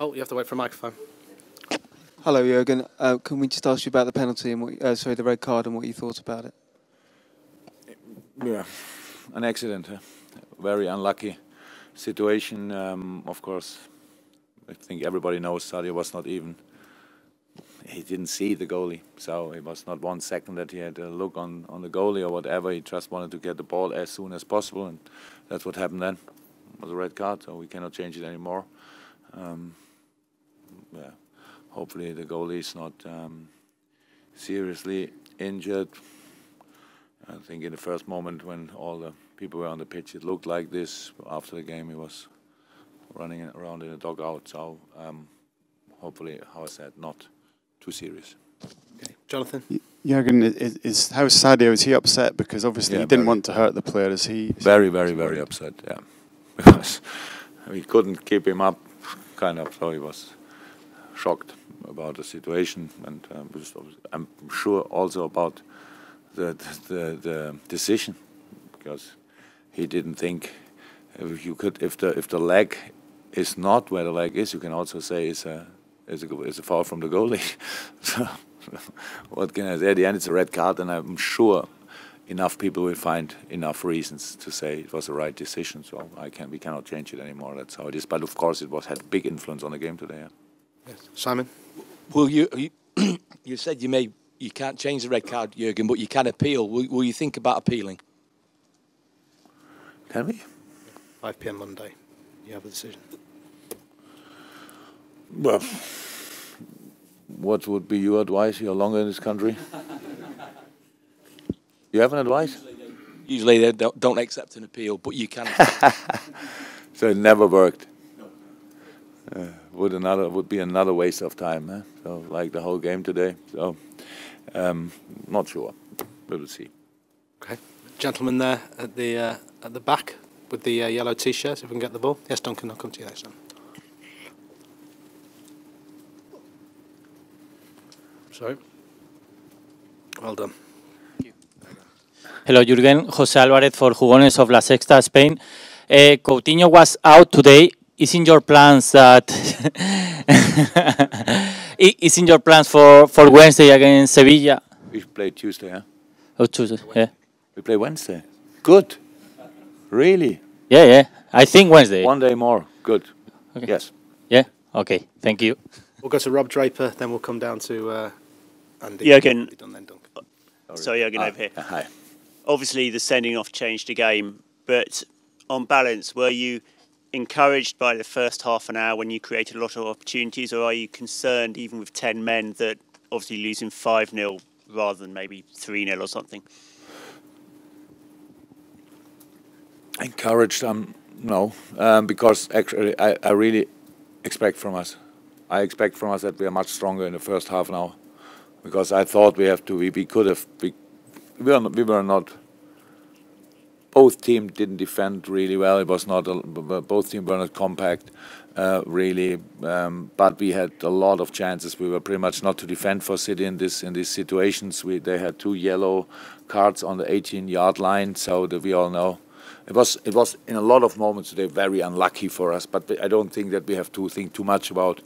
Oh, you have to wait for a microphone. Hello, Jurgen. Can we just ask you about the penalty and the red card and what you thought about it? Yeah, an accident. Very unlucky situation. Of course, I think everybody knows Sadio was not even. He didn't see the goalie, so it was not 1 second that he had a look on the goalie or whatever. He just wanted to get the ball as soon as possible, and that's what happened then. It was a red card, so we cannot change it anymore. Yeah. Hopefully the goalie is not seriously injured. I think in the first moment when all the people were on the pitch, it looked like this. After the game, he was running around in the dugout. So hopefully, how I said, not too serious. Okay, Jonathan. Jurgen, how is Sadio? Is he upset because obviously he didn't want to hurt the player? Is he? Very upset. Yeah, because we couldn't keep him up, kind of. So he was shocked about the situation, and I'm sure also about the decision, because he didn't think if the leg is not where the leg is, you can also say it's a foul from the goalie. So what can I say? At the end, it's a red card, and I'm sure enough people will find enough reasons to say it was the right decision. So we cannot change it anymore. That's how it is. But of course, it had a big influence on the game today. Yeah. Yes. Simon. Well, you said you can't change the red card, Jurgen, but you can appeal. Will you think about appealing? Can we? 5 p.m. Monday. You have a decision. Well, what would be your advice? You're longer in this country. You have an advice? Usually they don't accept an appeal, but you can. So it never worked. Would be another waste of time. Eh? So like the whole game today. So not sure. We will see. Okay, gentleman there at the back with the yellow t-shirt. If we can get the ball. Yes, Duncan. I'll come to you next time. Sorry. Well done. Thank you. Hello, Jurgen. José Álvarez for Jugones of La Sexta, Spain. Coutinho was out today. Is in your plans that is in your plans for Wednesday against Sevilla? We play Tuesday, huh? Oh, Tuesday, yeah. We play Wednesday. Good. Really? Yeah. I think Wednesday. 1 day more. Good. Okay. Yes. Yeah. Okay. Thank you. We'll go to Rob Draper, then we'll come down to Andy. Jurgen. Sorry, Jurgen over here. Hi. Obviously, the sending off changed the game, but on balance, were you encouraged by the first half an hour when you created a lot of opportunities, or are you concerned, even with 10 men, that obviously losing 5-0 rather than maybe 3-0 or something? Encouraged? No, because actually I really expect from us. I expect from us that we are much stronger in the first half now, because I thought we were not. Both teams didn't defend really well. It was not. Both teams were not compact, really. But we had a lot of chances. We were pretty much not to defend for City in these situations. They had 2 yellow cards on the 18-yard line, so that we all know. It was in a lot of moments today very unlucky for us. But I don't think that we have to think too much about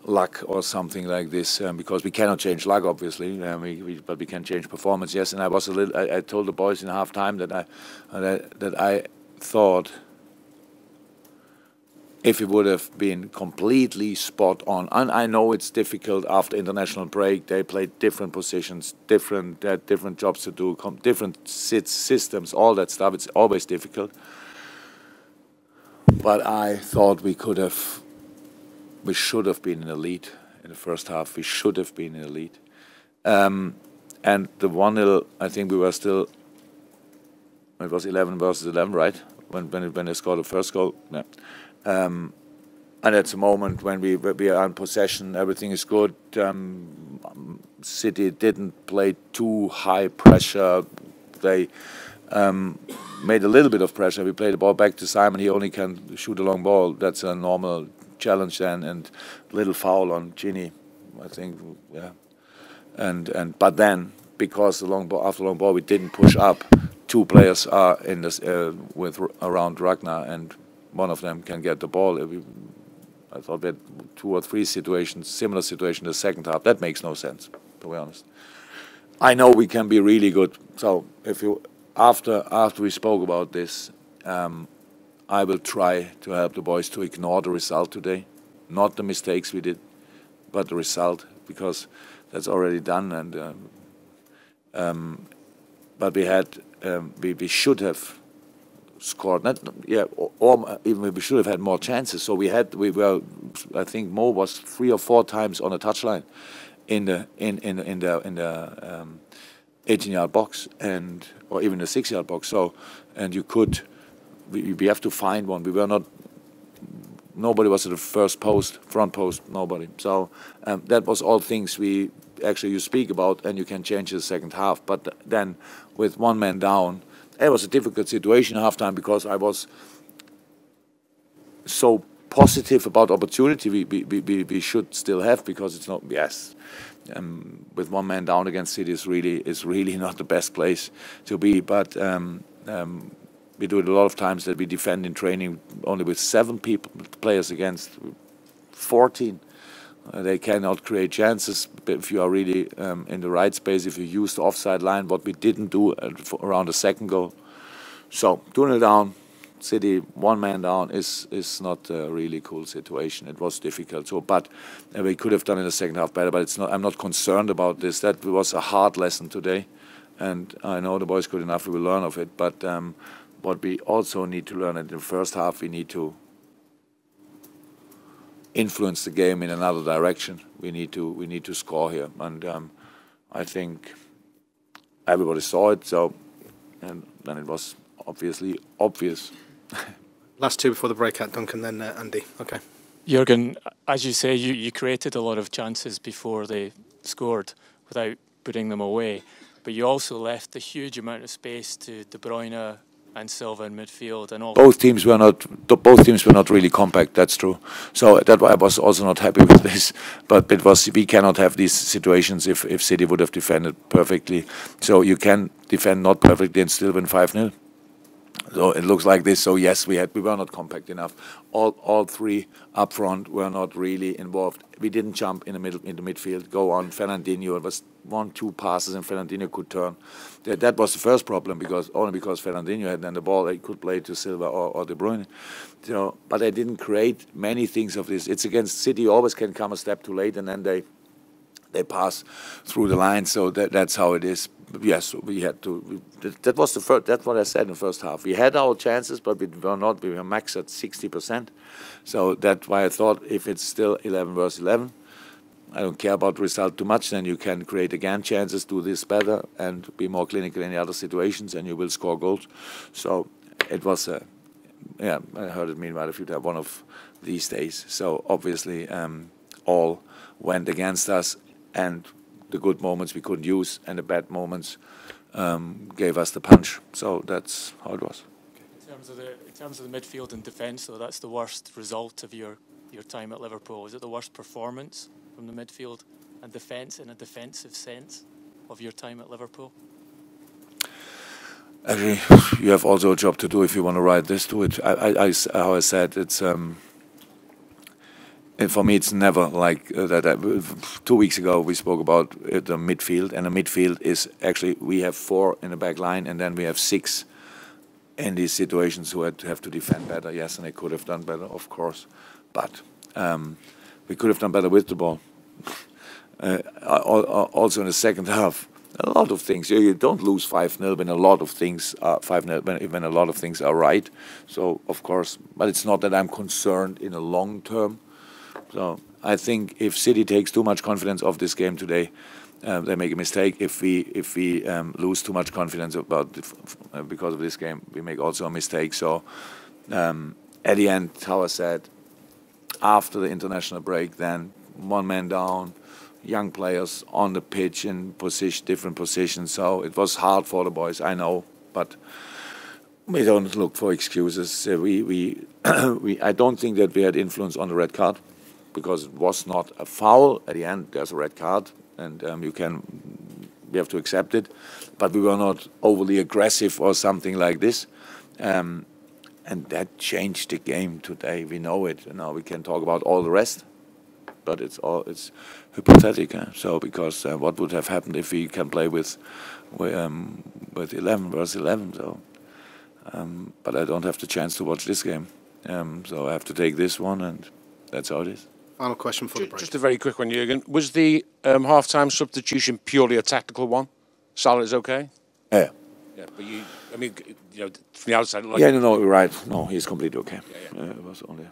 luck or something like this, because we cannot change luck, obviously, but we can change performance. Yes, and I told the boys in half time that I thought if it would have been completely spot on, and I know it's difficult after international break. They played different positions, different jobs to do, different systems, all that stuff. It's always difficult. But I thought we should have been in the lead in the first half. We should have been in the lead. And the 1-0, I think we were still, it was 11 versus 11, right? When they scored the first goal. Yeah. And it's a moment when we are in possession, everything is good. City didn't play too high pressure. They made a little bit of pressure. We played the ball back to Simon. He only can shoot a long ball. That's a normal challenge then, and little foul on Ginny, I think, yeah. But then, because after long ball we didn't push up, 2 players are in this around Ragnar, and one of them can get the ball. I thought we had 2 or 3 situations, similar situation in the second half. That makes no sense, to be honest. I know we can be really good. So if you after we spoke about this, I will try to help the boys to ignore the result today, not the mistakes we did, but the result, because that's already done. And but we should have scored. Or even we should have had more chances. So we were. I think Mo was 3 or 4 times on a touchline in the 18-yard box or even the 6-yard box. So and you could. We have to find one. We were not. Nobody was at the front post. Nobody. So that was all things you speak about, and you can change the second half. But then with 1 man down, it was a difficult situation halftime because I was so positive about opportunity we should still have, because it's not with 1 man down against City is really not the best place to be. But we do it a lot of times that we defend in training only with 7 players against 14. They cannot create chances if you are really in the right space, if you use the offside line, what we didn't do around the second goal. So 2-0 down, City 1 man down is not a really cool situation. It was difficult. So, but we could have done in the second half better. But it's not. I'm not concerned about this. That was a hard lesson today, and I know the boys good enough. We will learn of it. But what we also need to learn in the first half, we need to influence the game in another direction. We need to score here, and I think everybody saw it. So, and then it was obviously obvious. Last 2 before the breakout, Duncan, then Andy. Okay. Jurgen, as you say, you created a lot of chances before they scored without putting them away, but you also left a huge amount of space to De Bruyne and Silva in midfield, and all. Both teams were not really compact. That's true. So that's why I was also not happy with this. But we cannot have these situations if City would have defended perfectly. So you can defend not perfectly and still win 5-0. So it looks like this. So yes, we were not compact enough. All 3 up front were not really involved. We didn't jump in the midfield. Go on, Fernandinho. It was 1-2 passes and Fernandinho could turn. That was the first problem, because Fernandinho had then the ball, he could play to Silva or De Bruyne. So, but they didn't create many things of this. It's against City. You always can come a step too late, and then they pass through the line. So that's how it is. Yes, we had to. That was the first. That's what I said in the first half. We had our chances, but we were not. We were max at 60%. So that's why I thought, if it's still 11 versus 11, I don't care about the result too much. Then you can create again chances, do this better, and be more clinical in the other situations, and you will score goals. So it was. I heard it meanwhile if you have one of these days. So obviously, all went against us, and the good moments we couldn't use, and the bad moments gave us the punch. So that's how it was. In terms of the midfield and defence, though, that's the worst result of your time at Liverpool. Is it the worst performance from the midfield and defence in a defensive sense of your time at Liverpool? Actually, you have also a job to do if you want to write this to it. How I said, it's. And for me, it's never like that. 2 weeks ago, we spoke about the midfield, and the midfield is actually, we have 4 in the back line, and then we have 6 in these situations who have to defend better. Yes, and they could have done better, of course, but we could have done better with the ball. Also in the second half, a lot of things. You don't lose 5-0 when a lot of things are 5-0 when a lot of things are right. So of course, but it's not that I'm concerned in the long term. So I think if City takes too much confidence of this game today, they make a mistake. If we lose too much confidence because of this game, we make also a mistake. So at the end, how I said, after the international break, then 1 man down, young players on the pitch in different positions. So it was hard for the boys, I know, but we don't look for excuses. I don't think that we had influence on the red card, because it was not a foul. At the end, there's a red card, and we have to accept it. But we were not overly aggressive or something like this. And And that changed the game today. We know it. Now we can talk about all the rest, but it's hypothetical. So because what would have happened if we can play with 11 versus 11? So, but I don't have the chance to watch this game. So I have to take this one, and that's how it is. Final question for the break. Just a very quick one, Jurgen. Was the half-time substitution purely a tactical one? Salah is okay? Yeah. Yeah, but from the outside... Yeah, no, you're right. No, he's completely okay. Yeah. It was only...